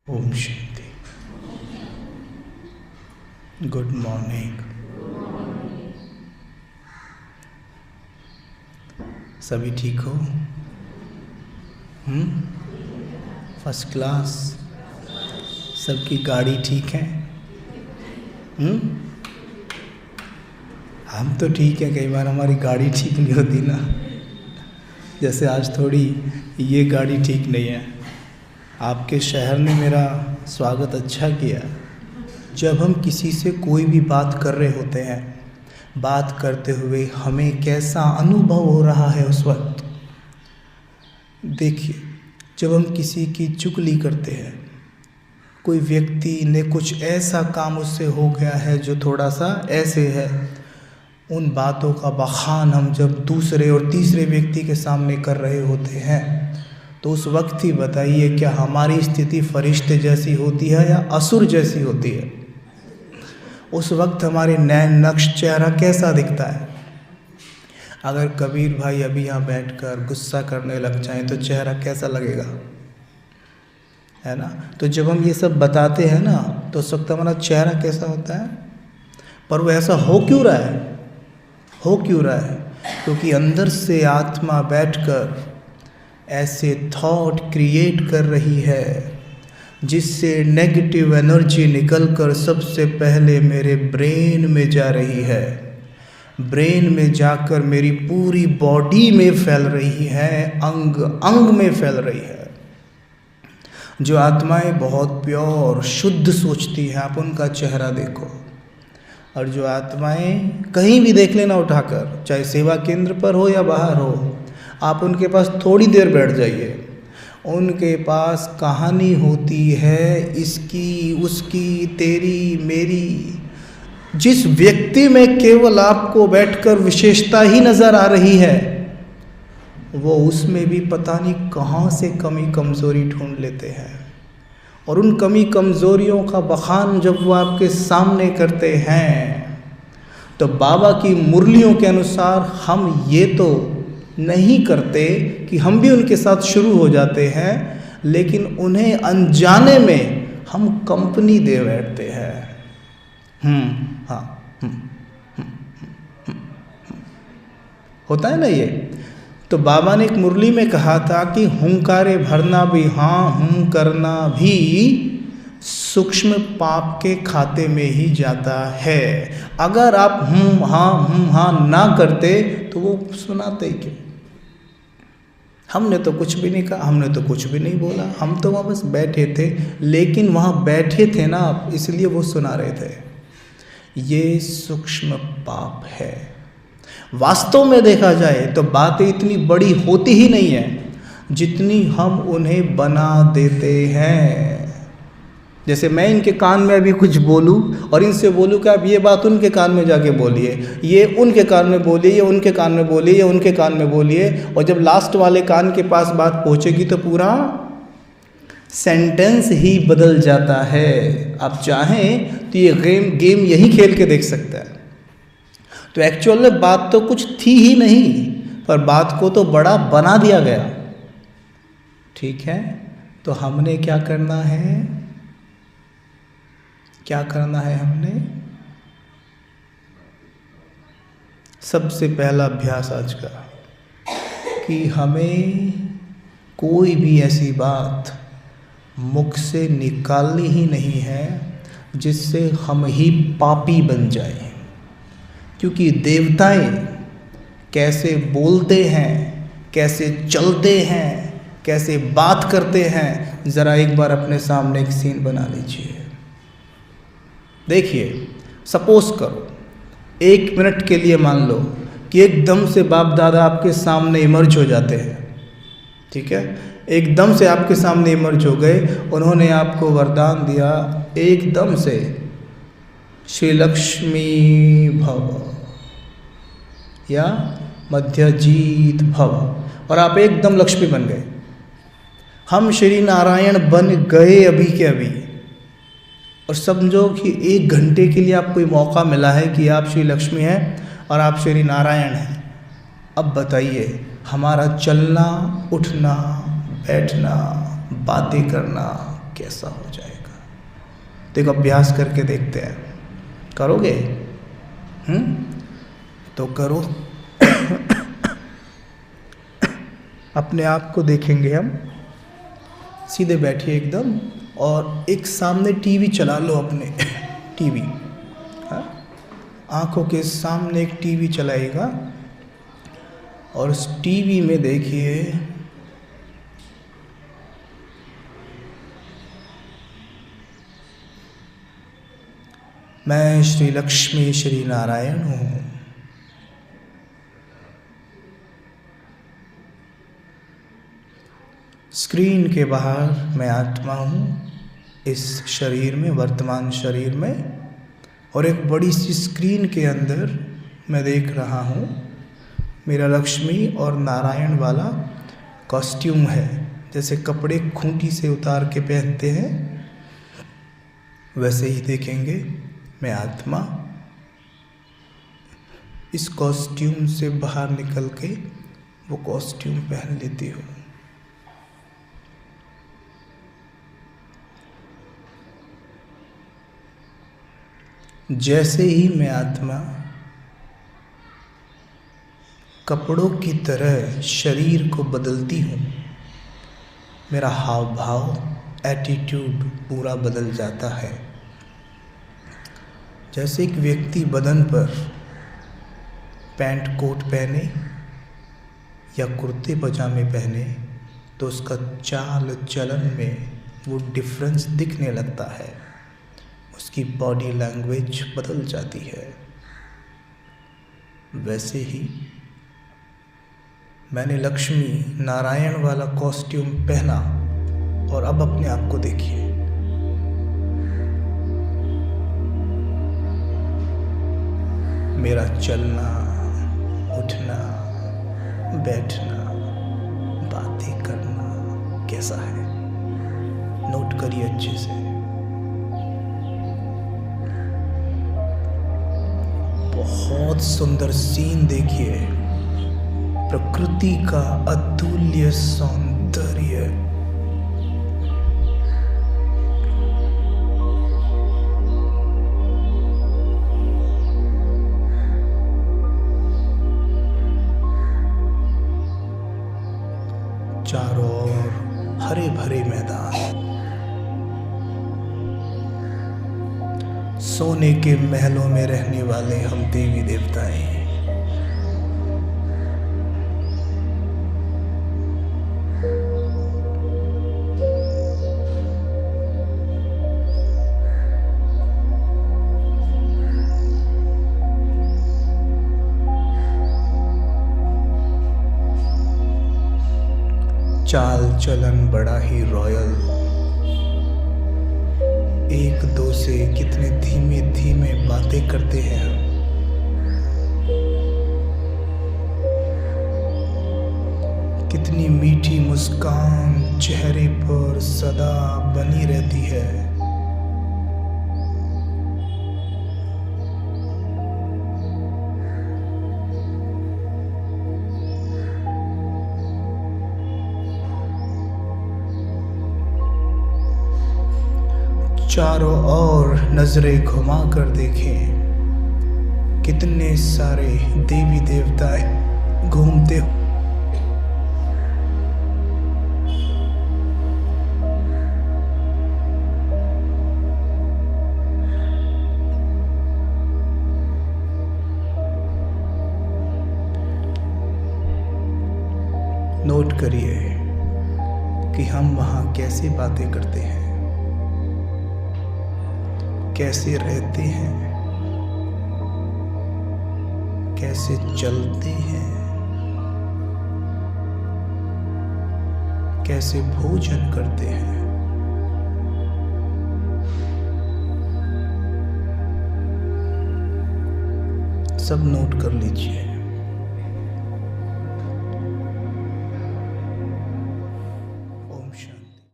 Om Shanti. Good morning. सभी ठीक हो? First class. सबकी गाड़ी ठीक है? हम तो ठीक है, कई बार हमारी गाड़ी ठीक नहीं होती ना। जैसे आज थोड़ी ये गाड़ी ठीक नहीं है। आपके शहर ने मेरा स्वागत अच्छा किया। जब हम किसी से कोई भी बात कर रहे होते हैं, बात करते हुए हमें कैसा अनुभव हो रहा है उस वक्त। देखिए, जब हम किसी की चुगली करते हैं, कोई व्यक्ति ने कुछ ऐसा काम उससे हो गया है जो थोड़ा सा ऐसे है, उन बातों का बखान हम जब दूसरे और तीसरे व्यक्ति के सामने कर रहे होते हैं, तो उस वक्त ही बताइए, क्या हमारी स्थिति फरिश्ते जैसी होती है या असुर जैसी होती है? उस वक्त हमारे नैन नक्श चेहरा कैसा दिखता है? अगर कबीर भाई अभी यहाँ बैठकर गुस्सा करने लग जाएं तो चेहरा कैसा लगेगा, है ना? तो जब हम ये सब बताते हैं ना, तो उस वक्त हमारा चेहरा कैसा होता है? पर वो ऐसा हो क्यों रहा है? क्योंकि अंदर से आत्मा बैठकर ऐसे थॉट क्रिएट कर रही है जिससे नेगेटिव एनर्जी निकलकर सबसे पहले मेरे ब्रेन में जा रही है। ब्रेन में जाकर मेरी पूरी बॉडी में फैल रही है, अंग अंग में फैल रही है। जो आत्माएं बहुत प्योर शुद्ध सोचती हैं, आप उनका चेहरा देखो। और जो आत्माएं कहीं भी देख लेना उठाकर, चाहे सेवा केंद्र पर हो या बाहर हो, आप उनके पास थोड़ी देर बैठ जाइए, उनके पास कहानी होती है, इसकी उसकी तेरी मेरी। जिस व्यक्ति में केवल आपको बैठकर विशेषता ही नज़र आ रही है, वो उसमें भी पता नहीं कहाँ से कमी कमज़ोरी ढूंढ लेते हैं। और उन कमी कमज़ोरियों का बखान जब वो आपके सामने करते हैं, तो बाबा की मुरलियों के अनुसार हम ये तो नहीं करते कि हम भी उनके साथ शुरू हो जाते हैं, लेकिन उन्हें अनजाने में हम कंपनी दे बैठते हैं। होता है ना ये। तो बाबा ने एक मुरली में कहा था कि हुंकारे भरना भी हाँ करना भी सूक्ष्म पाप के खाते में ही जाता है। अगर आप हाँ ना करते तो वो सुनाते ही क्यों? हमने तो कुछ भी नहीं कहा, हमने तो कुछ भी नहीं बोला, हम तो वहाँ बस बैठे थे। लेकिन वहाँ बैठे थे ना आप, इसलिए वो सुना रहे थे। ये सूक्ष्म पाप है। वास्तव में देखा जाए तो बातें इतनी बड़ी होती ही नहीं है जितनी हम उन्हें बना देते हैं। जैसे मैं इनके कान में अभी कुछ बोलूं और इनसे बोलूं कि आप ये बात उनके कान में जाके बोलिए, ये उनके कान में बोलिए, ये उनके कान में बोलिए, ये उनके कान में बोलिए, और जब लास्ट वाले कान के पास बात पहुंचेगी तो पूरा सेंटेंस ही बदल जाता है। आप चाहें तो ये गेम यही खेल के देख सकता है। तो एक्चुअल में बात तो कुछ थी ही नहीं, पर बात को तो बड़ा बना दिया गया। ठीक है, तो हमने क्या करना है? हमने सबसे पहला अभ्यास आज का, कि हमें कोई भी ऐसी बात मुख से निकालनी ही नहीं है जिससे हम ही पापी बन जाएं। क्योंकि देवताएं कैसे बोलते हैं, कैसे चलते हैं, कैसे बात करते हैं, ज़रा एक बार अपने सामने एक सीन बना लीजिए। देखिए, सपोज करो 1 मिनट के लिए मान लो कि एकदम से बाप दादा आपके सामने इमर्ज हो जाते हैं। ठीक है, एकदम से आपके सामने इमर्ज हो गए, उन्होंने आपको वरदान दिया एकदम से, श्री लक्ष्मी भव या मध्यजीत भव, और आप एकदम लक्ष्मी बन गए। हम श्री नारायण बन गए अभी के अभी। और समझो कि 1 घंटे के लिए आपको मौका मिला है कि आप श्री लक्ष्मी हैं और आप श्री नारायण हैं। अब बताइए, हमारा चलना, उठना, बैठना, बातें करना कैसा हो जाएगा। तो एक अभ्यास करके देखते हैं, करोगे? तो करो। अपने आप को देखेंगे हम। सीधे बैठिए एकदम, और एक सामने टीवी चला लो अपने। टीवी, आंखों के सामने एक टीवी चलाएगा, और उस टीवी में देखिए मैं श्री लक्ष्मी श्री नारायण हूँ। स्क्रीन के बाहर मैं आत्मा हूँ, इस शरीर में, वर्तमान शरीर में, और एक बड़ी सी स्क्रीन के अंदर मैं देख रहा हूँ मेरा लक्ष्मी और नारायण वाला कॉस्ट्यूम है। जैसे कपड़े खूंटी से उतार के पहनते हैं, वैसे ही देखेंगे मैं आत्मा इस कॉस्ट्यूम से बाहर निकल के वो कॉस्ट्यूम पहन लेती हूँ। जैसे ही मैं आत्मा कपड़ों की तरह शरीर को बदलती हूँ, मेरा हाव भाव, एटीट्यूड पूरा बदल जाता है। जैसे एक व्यक्ति बदन पर पैंट कोट पहने या कुर्ते पजामे पहने तो उसका चाल चलन में वो डिफरेंस दिखने लगता है, उसकी बॉडी लैंग्वेज बदल जाती है। वैसे ही मैंने लक्ष्मी नारायण वाला कॉस्ट्यूम पहना, और अब अपने आप को देखिए। मेरा चलना, उठना, बैठना, बातें करना कैसा है, नोट करिए अच्छे से। बहुत सुंदर सीन देखिए, प्रकृति का अतुल्य सौंदर्य। चारों ओर हरे भरे मैदान, सोने के महलों में रहने वाले हम देवी देवताएं। चाल चलन बड़ा ही रॉयल, एक दो से कितने धीमे धीमे बातें करते हैं हम। कितनी मीठी मुस्कान चेहरे पर सदा बनी रहती है। चारों ओर नजरें घुमा कर देखें, कितने सारे देवी देवताएं घूमते हो। नोट करिए कि हम वहाँ कैसे बातें करते हैं, कैसे रहते हैं, कैसे चलते हैं, कैसे भोजन करते हैं। सब नोट कर लीजिए।